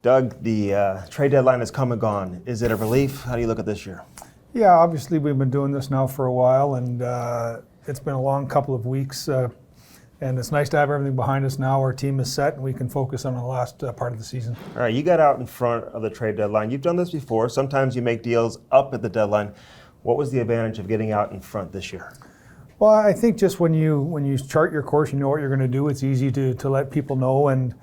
Doug, the trade deadline has come and gone. Is it a relief? How do you look at this year? Yeah, obviously we've been doing this now for a while, and it's been a long couple of weeks. And it's nice to have everything behind us now. Our team is set, and we can focus on the last part of the season. All right, you got out in front of the trade deadline. You've done this before. Sometimes you make deals up at the deadline. What was the advantage of getting out in front this year? Well, I think just when you chart your course, you know what you're going to do. It's easy to let people know. And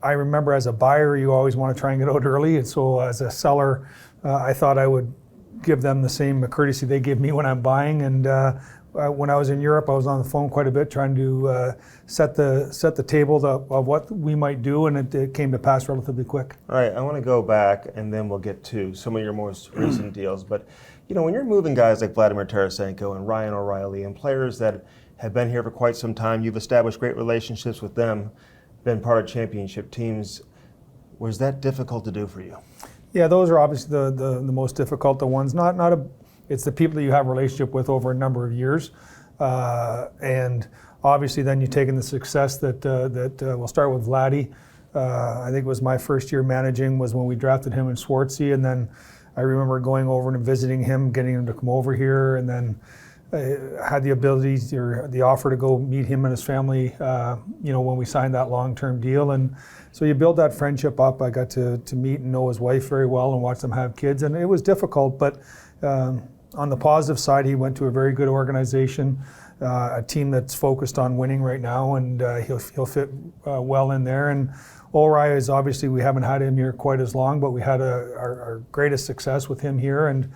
I remember as a buyer, you always want to try and get out early. And so as a seller, I thought I would give them the same courtesy they give me when I'm buying. And when I was in Europe, I was on the phone quite a bit trying to set the table of what we might do, and it came to pass relatively quick. All right, I want to go back, and then we'll get to some of your most recent deals. But you know, when you're moving guys like Vladimir Tarasenko and Ryan O'Reilly and players that have been here for quite some time, you've established great relationships with them, been part of championship teams. Was that difficult to do for you? Yeah, those are obviously the most difficult. The ones it's the people that you have a relationship with over a number of years, and obviously then you take in the success that we'll start with Vladdy. I think it was my first year managing was when we drafted him in Swartzy, and then I remember going over and visiting him, getting him to come over here, and then had the ability or the offer to go meet him and his family, when we signed that long-term deal. And so you build that friendship up. I got to meet and know his wife very well and watch them have kids, and it was difficult, but on the positive side, he went to a very good organization, a team that's focused on winning right now, and he'll fit well in there. And Ulrich is obviously, we haven't had him here quite as long, but we had our greatest success with him here, and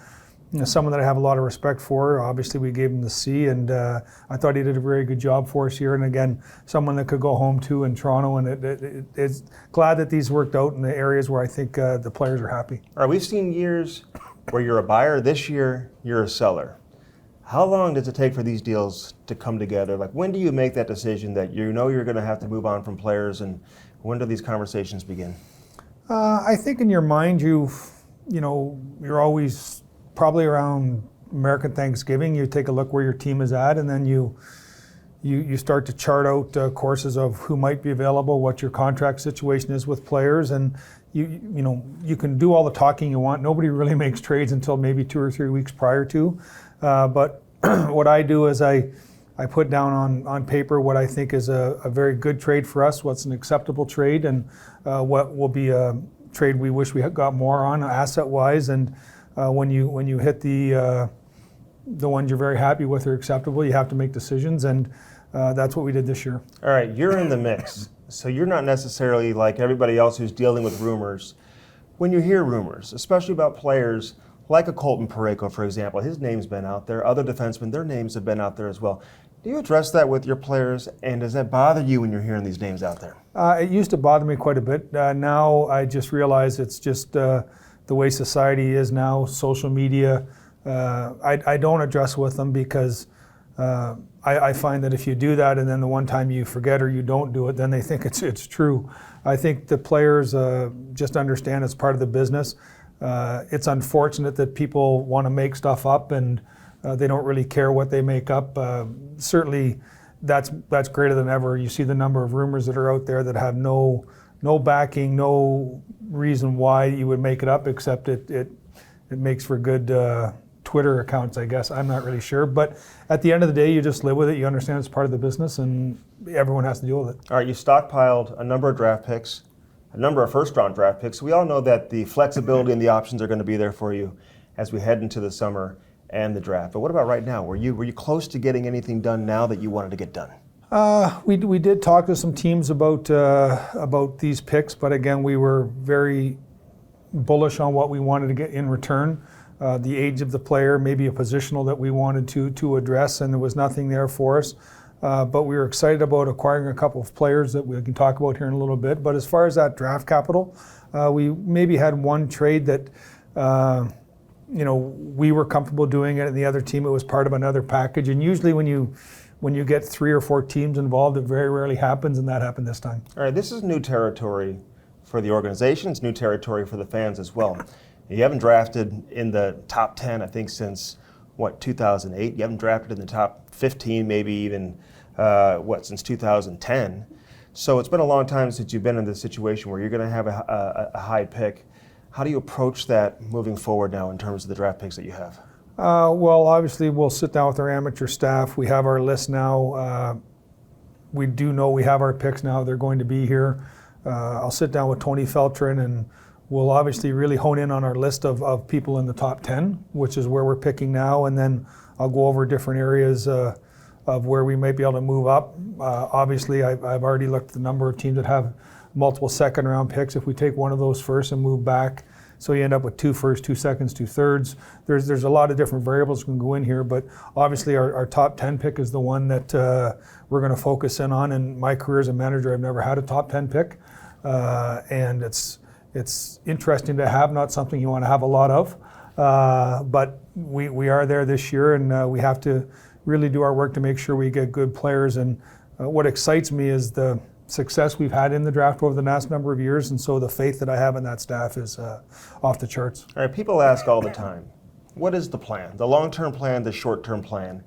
someone that I have a lot of respect for. Obviously, we gave him the C, and I thought he did a very good job for us here. And again, someone that could go home to in Toronto, and it's glad that these worked out in the areas where I think the players are happy. All right, we've seen years where you're a buyer. This year, you're a seller. How long does it take for these deals to come together? Like, when do you make that decision that you know you're going to have to move on from players, and when do these conversations begin? I think in your mind, you're always probably around American Thanksgiving. You take a look where your team is at, and then you start to chart out courses of who might be available, what your contract situation is with players, and you can do all the talking you want. Nobody really makes trades until maybe 2 or 3 weeks prior to. But what I do is I put down on paper what I think is a very good trade for us, what's an acceptable trade, and what will be a trade we wish we had got more on asset-wise. And when you hit the ones you're very happy with or acceptable, you have to make decisions, and that's what we did this year. All right, you're in the mix. So you're not necessarily like everybody else who's dealing with rumors. When you hear rumors, especially about players like a Colton Parayko, for example, his name's been out there. Other defensemen, their names have been out there as well. Do you address that with your players, and does that bother you when you're hearing these names out there? It used to bother me quite a bit. Now I just realize it's just the way society is now, social media. I don't address with them because I find that if you do that and then the one time you forget or you don't do it, then they think it's true. I think the players just understand it's part of the business. It's unfortunate that people want to make stuff up and they don't really care what they make up. Certainly that's greater than ever. You see the number of rumors that are out there that have no backing, no reason why you would make it up, except it makes for good Twitter accounts, I guess. I'm not really sure. But at the end of the day, you just live with it. You understand it's part of the business, and everyone has to deal with it. All right, you stockpiled a number of draft picks, a number of first-round draft picks. We all know that the flexibility and the options are going to be there for you as we head into the summer and the draft. But what about right now? Were you close to getting anything done now that you wanted to get done? We did talk to some teams about these picks, but again, we were very bullish on what we wanted to get in return. The age of the player, maybe a positional that we wanted to address, and there was nothing there for us. But we were excited about acquiring a couple of players that we can talk about here in a little bit. But as far as that draft capital, we maybe had one trade that we were comfortable doing it, and the other team, it was part of another package. And usually when you get 3 or 4 teams involved, it very rarely happens, and that happened this time. All right, this is new territory for the organization. It's new territory for the fans as well. You haven't drafted in the top 10, I think, since, 2008? You haven't drafted in the top 15, maybe even, since 2010. So it's been a long time since you've been in this situation where you're going to have a high pick. How do you approach that moving forward now in terms of the draft picks that you have? Well, obviously, we'll sit down with our amateur staff. We have our list now. We do know we have our picks now. They're going to be here. I'll sit down with Tony Feltrin, and we'll obviously really hone in on our list of people in the top 10, which is where we're picking now. And then I'll go over different areas of where we might be able to move up. Obviously, I've already looked at the number of teams that have multiple second-round picks. If we take one of those first and move back, so you end up with 2 firsts, 2 seconds, 2 thirds. There's a lot of different variables that can go in here, but obviously our top 10 pick is the one that we're going to focus in on. In my career as a manager, I've never had a top 10 pick, and it's interesting to have, not something you want to have a lot of, but we are there this year, and we have to really do our work to make sure we get good players. And what excites me is the success we've had in the draft over the last number of years, and so the faith that I have in that staff is off the charts. All right, people ask all the time, what is the plan? The long-term plan, the short-term plan?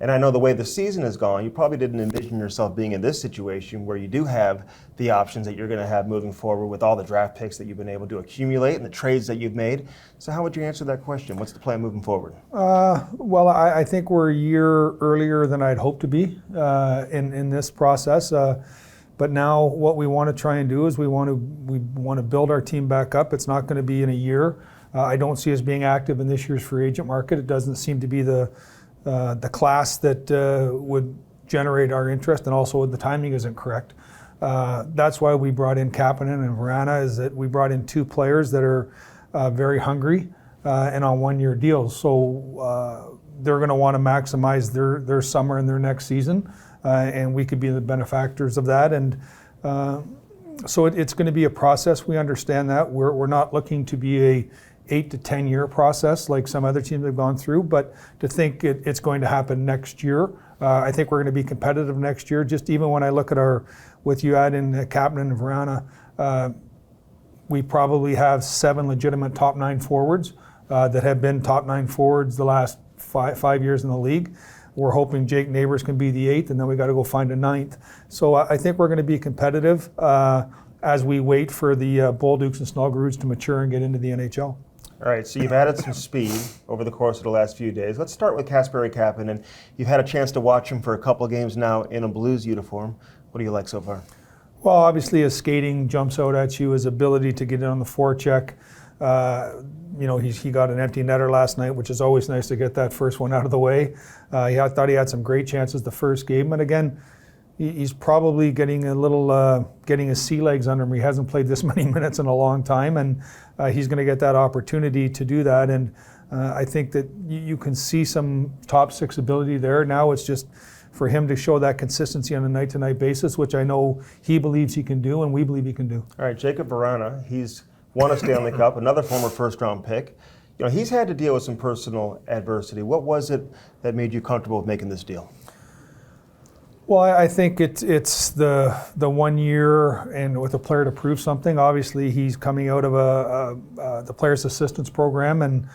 And I know the way the season has gone, you probably didn't envision yourself being in this situation where you do have the options that you're going to have moving forward with all the draft picks that you've been able to accumulate and the trades that you've made. So how would you answer that question? What's the plan moving forward? Well, I think we're a year earlier than I'd hoped to be in this process. But now what we want to try and do is we want to build our team back up. It's not going to be in a year. I don't see us being active in this year's free agent market. It doesn't seem to be the class that would generate our interest, and also the timing isn't correct. That's why we brought in Kapanen and Vrana, is that we brought in 2 players that are very hungry and on 1-year deals. So they're going to want to maximize their summer and their next season. And we could be the benefactors of that. And so it's going to be a process. We understand that. We're not looking to be a 8 to 10 year process like some other teams have gone through, but to think it's going to happen next year. I think we're going to be competitive next year. Just even when I look at with you add in Kapanen and Vrana, we probably have 7 legitimate top 9 forwards that have been top 9 forwards the last five years in the league. We're hoping Jake Neighbors can be the 8th, and then we got to go find a 9th. So I think we're going to be competitive as we wait for the Bolducs and Snuggeroods to mature and get into the NHL. All right, so you've added some speed over the course of the last few days. Let's start with Kasperi Kapanen. You've had a chance to watch him for a couple of games now in a Blues uniform. What do you like so far? Well, obviously his skating jumps out at you, his ability to get in on the forecheck. He got an empty netter last night, which is always nice to get that first one out of the way. I thought he had some great chances the first game, and again, he's probably getting getting his sea legs under him. He hasn't played this many minutes in a long time, and he's going to get that opportunity to do that. And I think that you can see some top 6 ability there. Now it's just for him to show that consistency on a night-to-night basis, which I know he believes he can do, and we believe he can do. All right, Jacob Vrana, he's won a Stanley Cup, another former first-round pick. He's had to deal with some personal adversity. What was it that made you comfortable with making this deal? Well, I think it's the 1 year and with a player to prove something. Obviously, he's coming out of the Players Assistance Program, and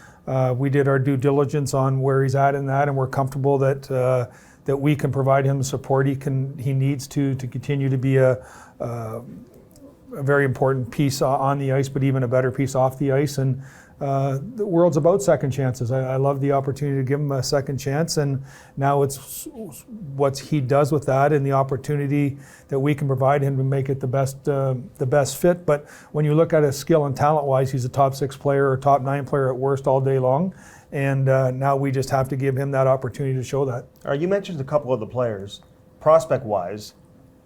we did our due diligence on where he's at in that, and we're comfortable that we can provide him the support he needs to continue to be a very important piece on the ice, but even a better piece off the ice. And the world's about second chances. I love the opportunity to give him a second chance, and now it's what he does with that and the opportunity that we can provide him to make it the best fit. But when you look at his skill and talent-wise, he's a top 6 player or top 9 player at worst all day long. And now we just have to give him that opportunity to show that. All right, you mentioned a couple of the players, prospect-wise,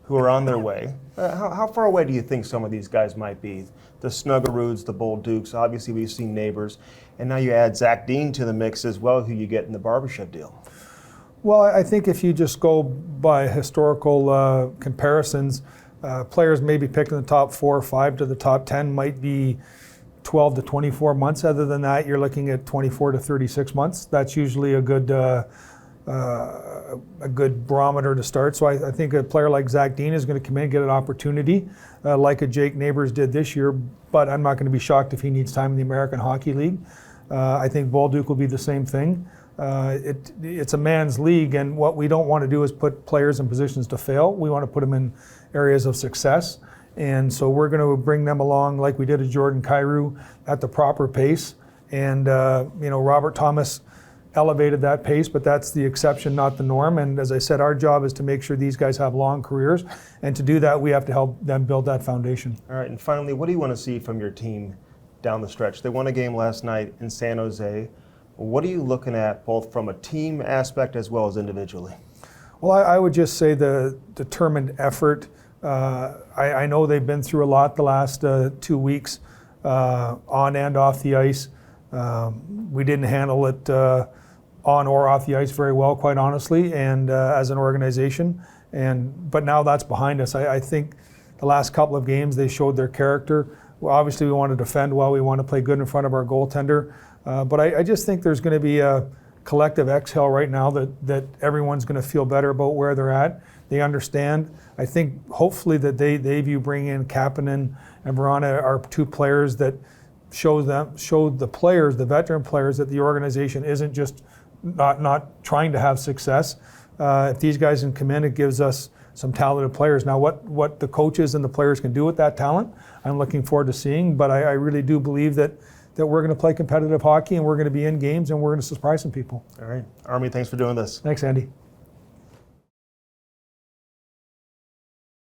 who are on their way. How far away do you think some of these guys might be? The Snuggeroods, the Bolducs, obviously we've seen Neighbors, and now you add Zach Dean to the mix as well, who you get in the Barbashev deal. Well, I think if you just go by historical comparisons, players maybe picking the top 4 or 5 to the top 10 might be 12 to 24 months. Other than that, you're looking at 24 to 36 months. That's usually a good barometer to start. So I think a player like Zach Dean is going to come in and get an opportunity like a Jake Neighbors did this year, but I'm not going to be shocked if he needs time in the American Hockey League. I think Bolduc will be the same thing. it's a man's league, and what we don't want to do is put players in positions to fail. We want to put them in areas of success. And so we're going to bring them along like we did at Jordan Kyrou at the proper pace. And, Robert Thomas elevated that pace, but that's the exception, not the norm. And as I said, our job is to make sure these guys have long careers. And to do that, we have to help them build that foundation. All right, and finally, what do you want to see from your team down the stretch? They won a game last night in San Jose. What are you looking at both from a team aspect as well as individually? Well, I would just say the determined effort. I know they've been through a lot the last 2 weeks on and off the ice. We didn't handle it on or off the ice very well, quite honestly, and as an organization. But now that's behind us. I think the last couple of games they showed their character. Well, obviously, we want to defend well. We want to play good in front of our goaltender. But I just think there's going to be a collective exhale right now that everyone's going to feel better about where they're at. They understand. I think hopefully that they view bringing in Kapanen and Verona are two players that showed the players, the veteran players, that the organization isn't just not trying to have success. If these guys can come in, it gives us some talented players. Now, what the coaches and the players can do with that talent, I'm looking forward to seeing. But I really do believe that we're going to play competitive hockey and we're going to be in games and we're going to surprise some people. All right. Army, thanks for doing this. Thanks, Andy.